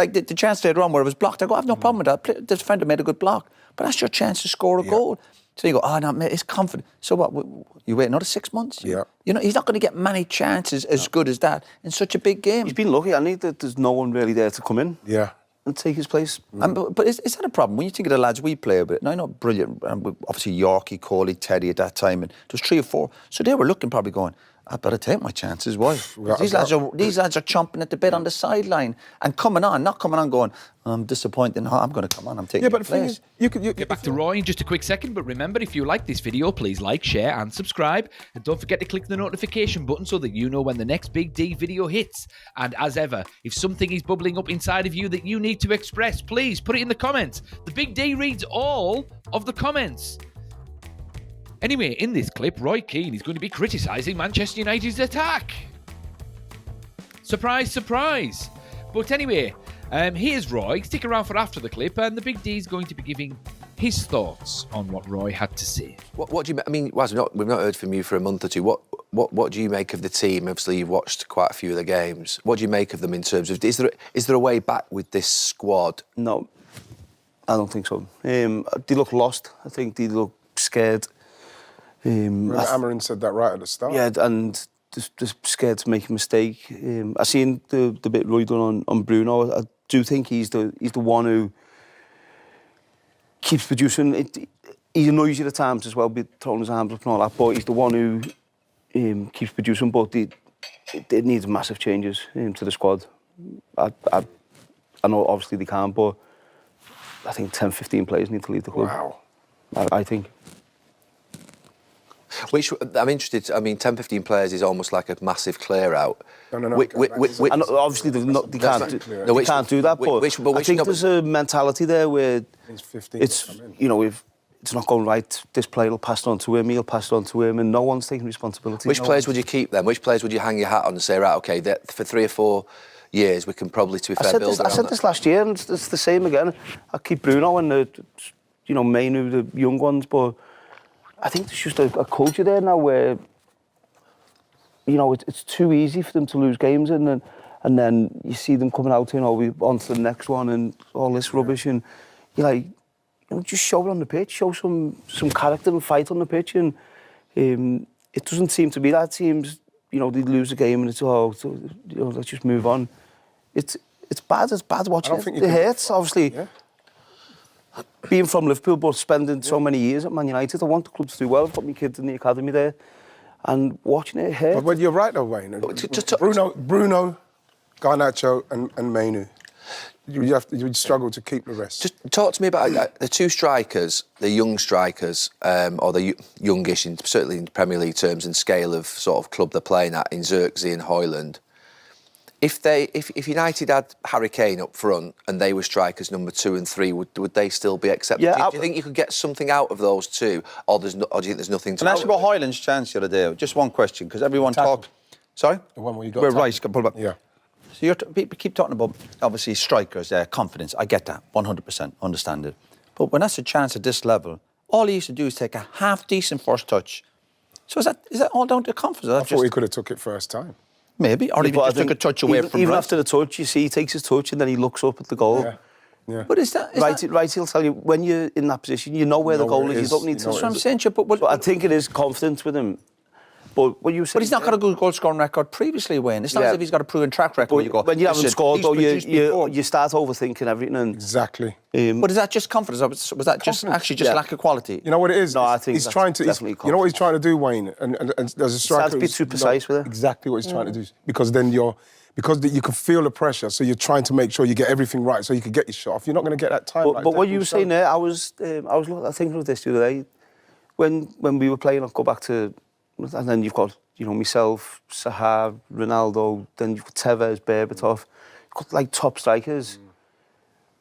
Like the chance later on where it was blocked, I go, I have no problem with that. The defender made a good block. But that's your chance to score a goal. So you go, oh, no, mate, it's confident. So what, you wait another 6 months? Yeah. You know, he's not going to get many chances as good as that in such a big game. He's been lucky, hasn't he, that there's no one really there to come in and take his place. But is that a problem? When you think of the lads we play with, and I know brilliant, obviously Yorkie, Coley, Teddy at that time, and there was 3 or 4. So they were looking, probably going, I better take my chances. Why? These lads are chomping at the bit on the sideline and not coming on going, I'm disappointed. No, I'm going to come on. I'm taking your place. The thing is, you Get back to Roy in just a quick second, but remember, if you like this video, please like, share and subscribe. And don't forget to click the notification button so that you know when the next Big D video hits. And as ever, if something is bubbling up inside of you that you need to express, please put it in the comments. The Big D reads all of the comments. Anyway, in this clip, Roy Keane is going to be criticising Manchester United's attack. Surprise, surprise. But anyway, here's Roy. Stick around for after the clip, and the Big D is going to be giving his thoughts on what Roy had to say. What do you? I mean, Waz, we've not heard from you for a month or two. What do you make of the team? Obviously, you've watched quite a few of the games. What do you make of them in terms of? Is there a way back with this squad? No, I don't think so. They look lost. I think they look scared. Amarin said that right at the start. Yeah, and just scared to make a mistake. I seen the bit Roy done on Bruno. I do think he's the one who keeps producing. He annoys you at times as well, be throwing his arms up and all that. But he's the one who keeps producing. But it needs massive changes to the squad. I know obviously they can't, but I think 10, 15 players need to leave the club. Wow. I think. Which, I'm interested, I mean, 10, 15 players is almost like a massive clear-out. No. And obviously they can't do that, but I think there's a mentality there where it's, you know, if it's not going right, this player will pass it on to him, he'll pass it on to him, and no one's taking responsibility. Which players would you keep then? Which players would you hang your hat on and say, right, OK, for 3 or 4 years, we can probably, to be fair, build around I said this last year, and it's the same again. I keep Bruno and, you know, Mainu, the young ones, but I think there's just a culture there now where, you know, it's too easy for them to lose games, and then you see them coming out, you know, on to the next one and all this rubbish, and you're like, you know, just show it on the pitch, show some character and fight on the pitch, and it doesn't seem to be that. Teams, you know, they lose a game and it's, you know, let's just move on. It's bad watching it. It hurts, obviously. Yeah. Being from Liverpool, but spending so many years at Man United, I want the club to do well. I've got my kids in the academy there, and watching it hurt. But you're right though, Wayne. Bruno, Garnacho, and Mainu. You'd struggle to keep the rest. Just talk to me about the 2 strikers, the young strikers, or the youngish, certainly in Premier League terms and scale of sort of club they're playing at, in Xerxes and Højlund. If United had Harry Kane up front and they were strikers number 2 and 3, would they still be accepted? Yeah, do you think you could get something out of those 2, or do you think there's nothing to? Can I ask you about Højlund's chance the other day? Just one question, because everyone talks. Sorry, the one where you got. We're right. Pull back. Yeah. So people keep talking about obviously strikers, confidence. I get that, 100%, understand it. But when that's a chance at this level, all he used to do is take a half decent first touch. So is that all down to confidence? I thought he could have took it first time. Maybe, or even just took a touch away from even after the touch, you see he takes his touch and then he looks up at the goal. Yeah. But is that right? He'll tell you when you're in that position, you know where the goal is. You don't need to. That's what I'm saying. But I think it is confidence with him. But what you said. But he's not got a good goal scoring record previously, Wayne. It's not as if he's got a proven track record. Where you go, when you haven't scored, though, you start overthinking everything. And exactly. But is that just confidence? Was that just lack of quality? You know what it is? No, I think he's trying to. You know what he's trying to do, Wayne? And there's a striker. He has to be too precise with it. Exactly what he's trying to do, because then you can feel the pressure, so you're trying to make sure you get everything right, so you can get your shot off. You're not going to get that time. But what you were saying there, I was thinking of this the other day, when we were playing. I'll go back to, and then you've got, you know, myself, Sahar, Ronaldo, then you've got Tevez, Berbatov, you've got like top strikers.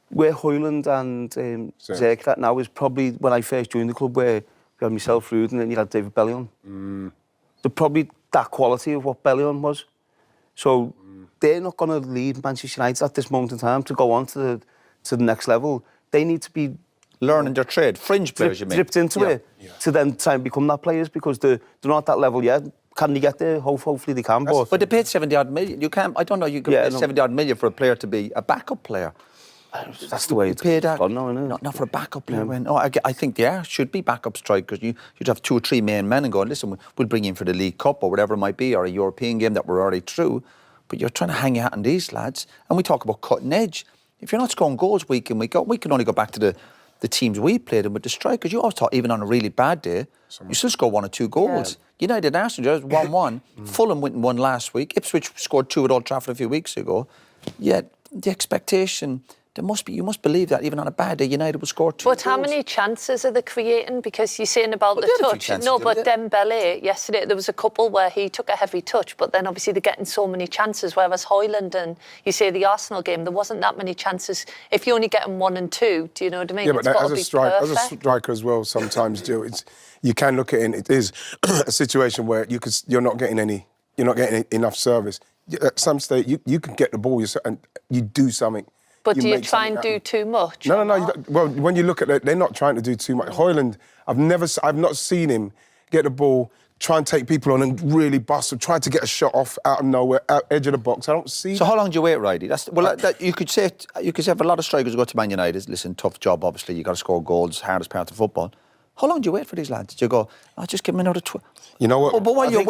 Where Højlund and Zerk at now is probably when I first joined the club, where you had myself, Ruud, and then you had David Bellion. They're probably that quality of what Bellion was. So they're not going to lead Manchester United at this moment in time to go on to the next level. They need to be learning their trade. Fringe players, you mean? Dripped into it to then try and become that players, because they're not at that level yet. can they get there? Hopefully they can. But they paid 70-odd million. You can't. I don't know. You can pay 70-odd million for a player to be a backup player. That's the way it's gone now, isn't it? Not for a backup player. I think there should be backup strikers. You'd have 2 or 3 main men and go, listen, we'll bring you in for the League Cup or whatever it might be, or a European game that we're already through. But you're trying to hang your hat on these lads. And we talk about cutting edge. If you're not scoring goals week in, week out, we can only go back to the teams we played in with the strikers. You always thought, even on a really bad day, you still score 1 or 2 goals. Yeah. United Arsenal, 1-1. Fulham went and won last week. Ipswich scored 2 at Old Trafford a few weeks ago. Yet the expectation... You must believe that even on a bad day, United will score 2 But goals. how many chances are they creating? Because you're saying about the touch. No, but Dembele, yesterday, there was a couple where he took a heavy touch, but then obviously they're getting so many chances, whereas Højlund and, you say, the Arsenal game, there wasn't that many chances. If you're only getting 1 and 2, do you know what I mean? Yeah, but as a striker as well, sometimes, Jill, you can look at it, and it is a situation where you're not getting enough service. At some stage, you can get the ball and you do something. But do you try and do too much? No. Well, when you look at it, they're not trying to do too much. Højlund, I've not seen him get the ball, try and take people on and really bust, or try to get a shot off out of nowhere, edge of the box. I don't see. So how long do you wait, Righty? You could say if a lot of strikers go to Man United. Listen, tough job. Obviously, you got to score goals. Hardest part of football. How long do you wait for these lads? Do you go, just give me another 12? You know what? But while you're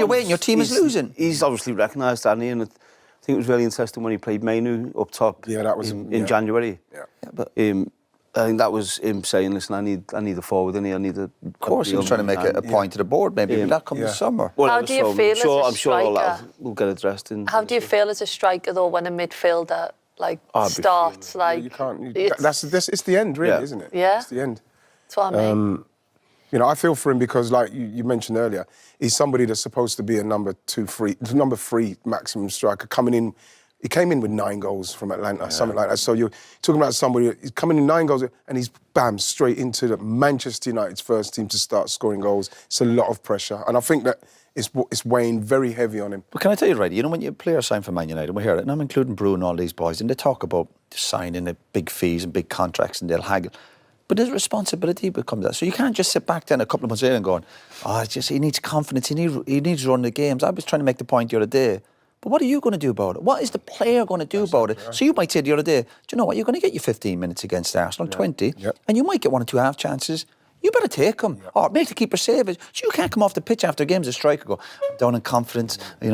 waiting, your team is losing. He's obviously recognised that, and I think it was really interesting when he played Mainu up top. Yeah, that was in January. Yeah, but I think that was him saying, "Listen, I need a forward in here. I need a." Of course, he was trying to make a point to the board. Maybe that comes this summer. Well, how do you feel as a striker? I'm sure all that will get addressed in. How do you feel as a striker though when a midfielder starts like? You can't. It's the end, really, isn't it? Yeah. It's the end. That's what I mean. I feel for him because, like you mentioned earlier, he's somebody that's supposed to be a number 3 maximum striker coming in. He came in with 9 goals from Atlanta, something like that. So you're talking about somebody who's coming in 9 goals and he's straight into the Manchester United's first team to start scoring goals. It's a lot of pressure, and I think that it's weighing very heavy on him. But can I tell you, right? When your players sign for Man United, we hear it, and I'm including Bruno and all these boys, and they talk about signing the big fees and big contracts, and they'll haggle. But there's responsibility becomes that. So you can't just sit back then a couple of months later and going, he needs confidence, he needs to run the games. I was trying to make the point the other day. But what are you going to do about it? What is the player going to do about it? Right. So you might say the other day, do you know what, you're going to get your 15 minutes against Arsenal, 20, and you might get 1 or 2 half chances. You better take them. Yeah. Or make the keeper save it. So you can't come off the pitch after games as a striker go, I'm down in confidence, but you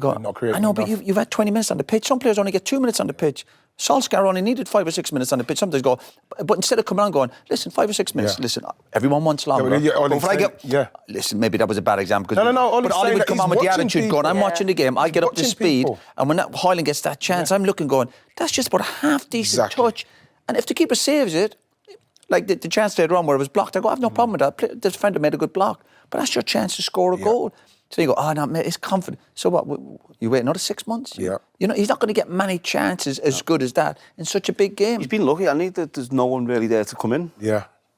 go, I know, but you've had 20 minutes on the pitch. Some players only get 2 minutes on the pitch. Solskjaer only needed 5 or 6 minutes on the pitch. Sometimes go, but instead of coming on going, listen, 5 or 6 minutes, listen, everyone wants longer. Listen, maybe that was a bad example. No. But Ollie would come on with the attitude going, I'm watching the game, I get up to speed, and when Højlund gets that chance, I'm looking going, that's just about a half-decent touch. And if the keeper saves it, like the chance later on where it was blocked, I go, I have no problem with that. The defender made a good block. But that's your chance to score a goal. So you go, no, mate, it's confident. So what, you wait another 6 months? Yeah. He's not going to get many chances as good as that in such a big game. He's been lucky, I think, that there's no one really there to come in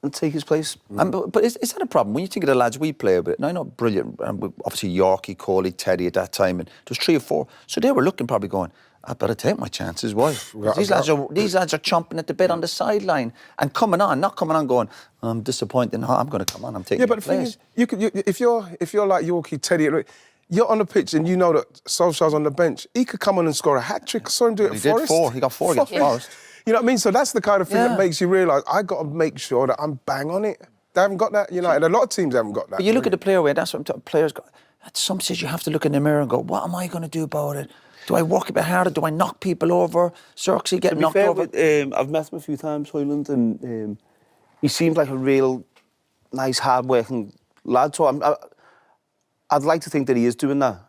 and take his place. But is that a problem? When you think of the lads we play with, and I know brilliant, obviously Yorkie, Coley, Teddy at that time, and there was 3 or 4. So they were looking probably going, I better take my chances. Why? These lads are chomping at the bit on the sideline and not coming on going, I'm disappointed. No, I'm going to come on. I'm taking. Yeah, but the thing is, if you're like Yorkie, Teddy, you're on the pitch and you know that Solskjaer's on the bench. He could come on and score a hat trick. I saw him do it at Forest. He did 4. He got 4 against Forest. You know what I mean? So that's the kind of thing that makes you realise I got to make sure that I'm bang on it. They haven't got that. United. A lot of teams haven't got that. But you look at the player way. That's what I'm talking. Players got. At some stage, you have to look in the mirror and go, what am I going to do about it? Do I work a bit harder? Do I knock people over? Xerxes getting knocked over? I've met him a few times, Højlund, and he seems like a real nice, hard-working lad. So I'd like to think that he is doing that.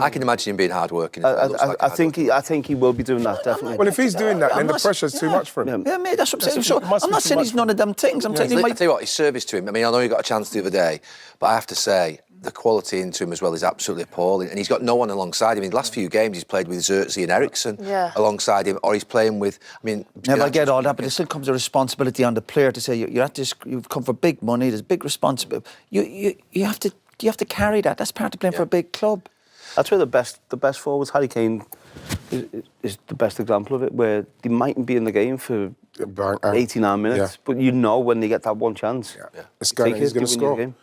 I can imagine him being hard-working. I think he will be doing that, definitely. Well, if he's doing that, then the pressure's too much for him. Yeah, mate, that's what I'm saying. So I'm not saying he's none of them things. I'm saying he might... I tell you what, his service to him, I mean, I know he got a chance the other day, but I have to say, the quality into him as well is absolutely appalling. And he's got no one alongside him. In the last few games, he's played with Xerxes and Eriksson alongside him, or he's playing with... I mean... I get all that, but there still comes a responsibility on the player to say, you're at this, you've come for big money, there's big responsibility. You have to carry that. That's part of playing for a big club. That's where the best forwards, Harry Kane is the best example of it, where they mightn't be in the game for 89 minutes, but you know when they get that one chance. He's going to score.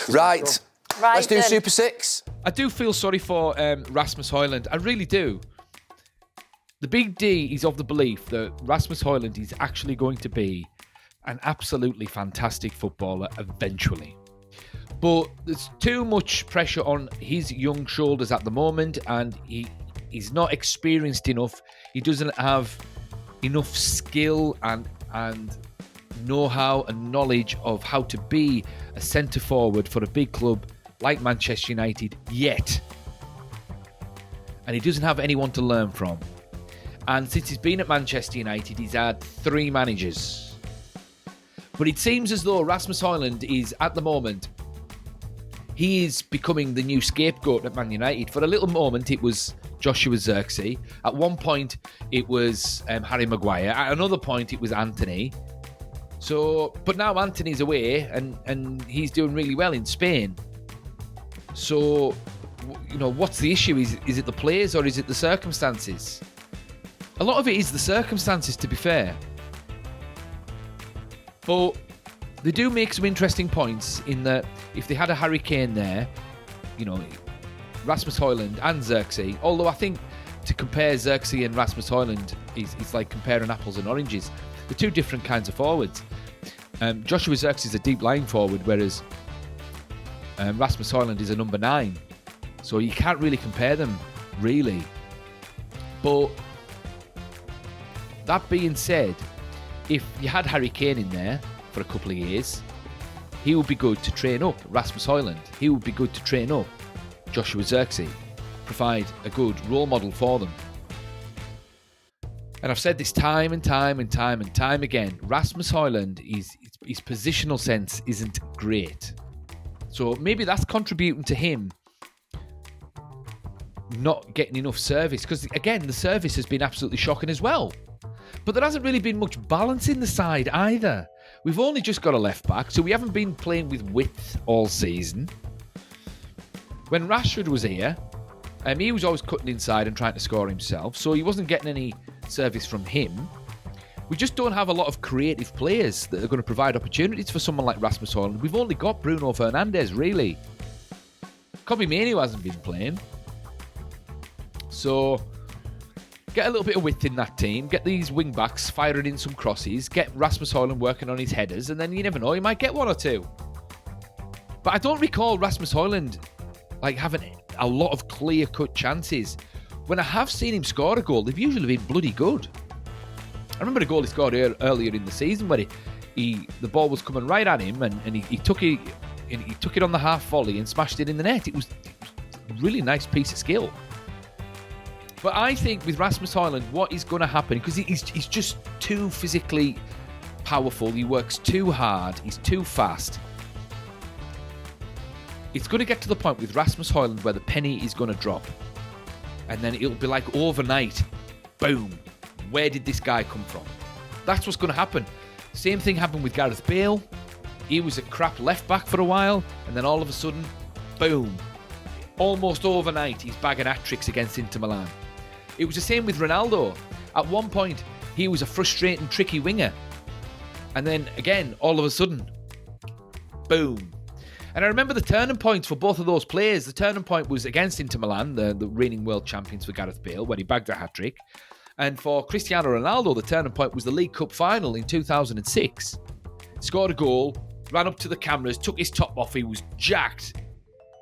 Right. Right. Let's do Super 6. I do feel sorry for Rasmus Højlund. I really do. The Big D is of the belief that Rasmus Højlund is actually going to be an absolutely fantastic footballer eventually. But there's too much pressure on his young shoulders at the moment, and he's not experienced enough. He doesn't have enough skill and know-how and knowledge of how to be a centre-forward for a big club like Manchester United yet. And he doesn't have anyone to learn from. And since he's been at Manchester United, he's had 3 managers. But it seems as though Rasmus Højlund is, at the moment, he is becoming the new scapegoat at Man United. For a little moment, it was Joshua Zirkzee. At one point, it was Harry Maguire. At another point, it was Anthony. So, but now Anthony's away, and he's doing really well in Spain. So, what's the issue? Is it the players or is it the circumstances? A lot of it is the circumstances, to be fair. But they do make some interesting points in that if they had a Harry Kane there, Rasmus Højlund and Zirkzee, although I think to compare Zirkzee and Rasmus Højlund is like comparing apples and oranges. They're 2 different kinds of forwards. Joshua Zirkzee is a deep lying forward, whereas Rasmus Højlund is a number 9. So you can't really compare them, really. But that being said, if you had Harry Kane in there for a couple of years, he would be good to train up Rasmus Højlund. He would be good to train up Joshua Zirkzee, provide a good role model for them. And I've said this time and time again, Rasmus Højlund, his positional sense isn't great. So maybe that's contributing to him not getting enough service, because again, the service has been absolutely shocking as well. But there hasn't really been much balance in the side either. We've only just got a left back, so we haven't been playing with width all season. When Rashford was here, he was always cutting inside and trying to score himself, so he wasn't getting any service from him. We just don't have a lot of creative players that are going to provide opportunities for someone like Rasmus Højlund. We've only got Bruno Fernandes, really. Kobbie Mainoo hasn't been playing. So, get a little bit of width in that team, get these wing-backs firing in some crosses, get Rasmus Højlund working on his headers, and then you never know, you might get 1 or 2. But I don't recall Rasmus Højlund having a lot of clear-cut chances. When I have seen him score a goal, they've usually been bloody good. I remember a goal he scored earlier in the season where the ball was coming right at him and he took it on the half volley and smashed it in the net. It was a really nice piece of skill. But I think with Rasmus Højlund, what is going to happen, because he's just too physically powerful, he works too hard, he's too fast. It's going to get to the point with Rasmus Højlund where the penny is going to drop. And then it'll be like overnight, boom, where did this guy come from? That's what's going to happen. Same thing happened with Gareth Bale. He was a crap left back for a while, and then all of a sudden, boom, almost overnight, he's bagging hat-tricks against Inter Milan. It was the same with Ronaldo. At one point, he was a frustrating, tricky winger. And then, again, all of a sudden, boom. And I remember the turning points for both of those players. The turning point was against Inter Milan, the reigning world champions for Gareth Bale, where he bagged a hat-trick. And for Cristiano Ronaldo, the turning point was the League Cup final in 2006. Scored a goal, ran up to the cameras, took his top off, he was jacked.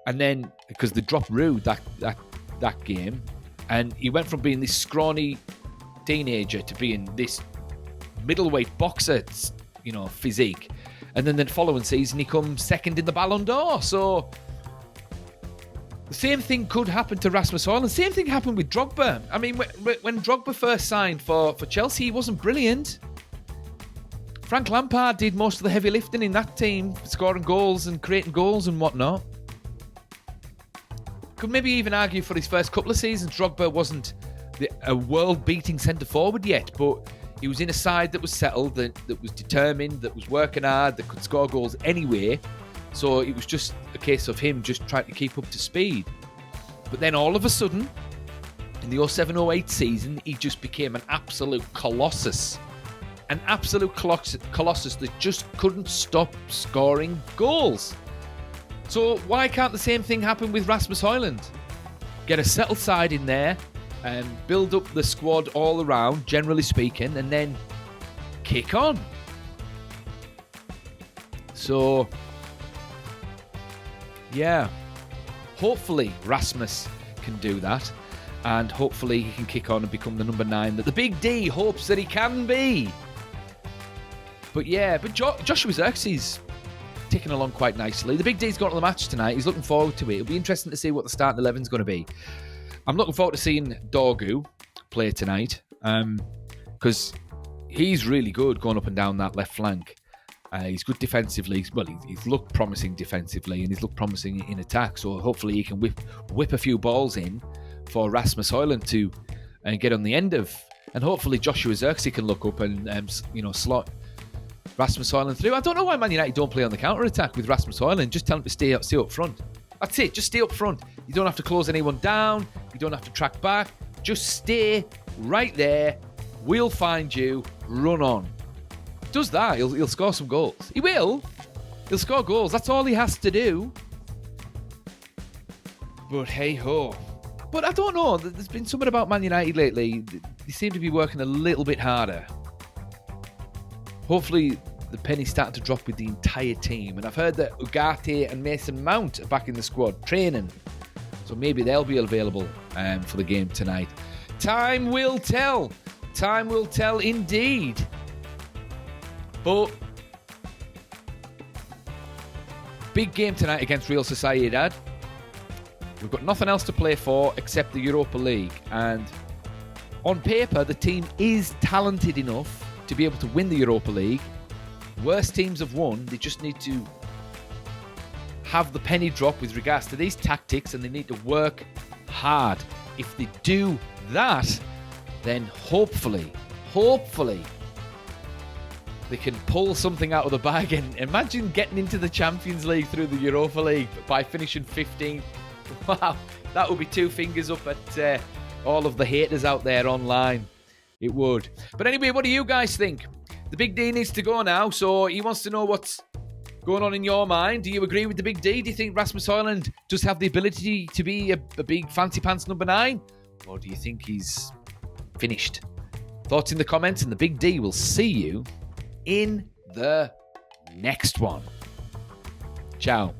And then, because they dropped Rude that game, and he went from being this scrawny teenager to being this middleweight boxer, physique. And then the following season, he comes second in the Ballon d'Or. So the same thing could happen to Rasmus Højlund. Same thing happened with Drogba. I mean, when Drogba first signed for Chelsea, he wasn't brilliant. Frank Lampard did most of the heavy lifting in that team, scoring goals and creating goals and whatnot. Could maybe even argue for his first couple of seasons, Drogba wasn't a world-beating centre-forward yet, but he was in a side that was settled, that was determined, that was working hard, that could score goals anyway. So it was just a case of him just trying to keep up to speed. But then all of a sudden, in the 07-08 season, he just became an absolute colossus. An absolute colossus that just couldn't stop scoring goals. So why can't the same thing happen with Rasmus Højlund? Get a settled side in there and build up the squad all around, generally speaking, and then kick on. So, yeah, hopefully Rasmus can do that, and hopefully he can kick on and become the number 9 that the Big D hopes that he can be. But yeah, Joshua Zirkzee ticking along quite nicely. The Big D's got to the match tonight. He's looking forward to it. It'll be interesting to see what the starting 11 is going to be. I'm looking forward to seeing Dorgu play tonight because he's really good going up and down that left flank. He's good defensively. Well, he's looked promising defensively and he's looked promising in attack. So hopefully he can whip a few balls in for Rasmus Højlund to get on the end of. And hopefully Joshua Zirkzee can look up and slot Rasmus Højlund through. I don't know why Man United don't play on the counter-attack with Rasmus Højlund. Just tell him to stay up front. That's it. Just stay up front. You don't have to close anyone down. You don't have to track back. Just stay right there. We'll find you. Run on. Does that, he'll score some goals. He will. He'll score goals. That's all he has to do. But hey-ho. But I don't know. There's been something about Man United lately. They seem to be working a little bit harder. Hopefully, the penny's starting to drop with the entire team. And I've heard that Ugarte and Mason Mount are back in the squad training. So maybe they'll be available for the game tonight. Time will tell. Time will tell indeed. But big game tonight against Real Sociedad. We've got nothing else to play for except the Europa League. And on paper, the team is talented enough to be able to win the Europa League. Worst teams have won. They just need to have the penny drop with regards to these tactics, and they need to work hard. If they do that, then hopefully, they can pull something out of the bag. And imagine getting into the Champions League through the Europa League by finishing 15th. Wow, that would be 2 fingers up at all of the haters out there online. It would. But anyway, what do you guys think? The Big D needs to go now, so he wants to know what's going on in your mind. Do you agree with the Big D? Do you think Rasmus Højlund does have the ability to be a big fancy pants number 9? Or do you think he's finished? Thoughts in the comments, and the Big D will see you in the next one. Ciao.